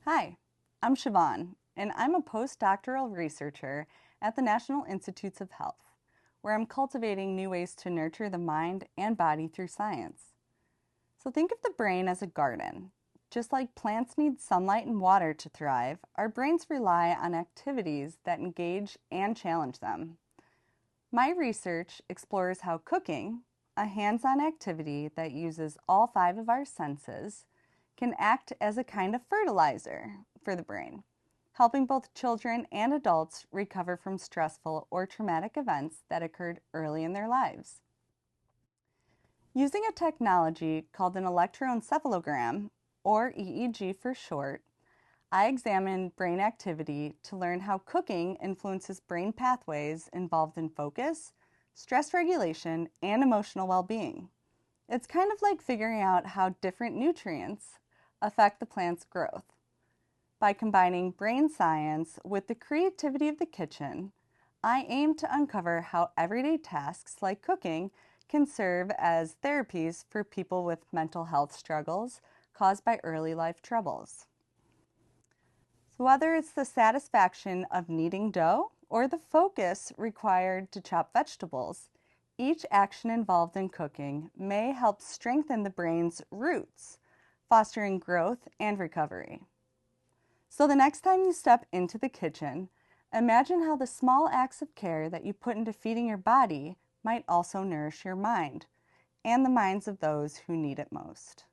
Hi, I'm Siobhan, and I'm a postdoctoral researcher at the National Institutes of Health, where I'm cultivating new ways to nurture the mind and body through science. So think of the brain as a garden. Just like plants need sunlight and water to thrive, our brains rely on activities that engage and challenge them. My research explores how cooking, a hands-on activity that uses all five of our senses, can act as a kind of fertilizer for the brain, helping both children and adults recover from stressful or traumatic events that occurred early in their lives. Using a technology called an electroencephalogram, or EEG for short, I examined brain activity to learn how cooking influences brain pathways involved in focus, stress regulation, and emotional well-being. It's kind of like figuring out how different nutrients affect the plant's growth. By combining brain science with the creativity of the kitchen, I aim to uncover how everyday tasks like cooking can serve as therapies for people with mental health struggles caused by early life troubles. So whether it's the satisfaction of kneading dough or the focus required to chop vegetables, each action involved in cooking may help strengthen the brain's roots, fostering growth and recovery. So the next time you step into the kitchen, imagine how the small acts of care that you put into feeding your body might also nourish your mind and the minds of those who need it most.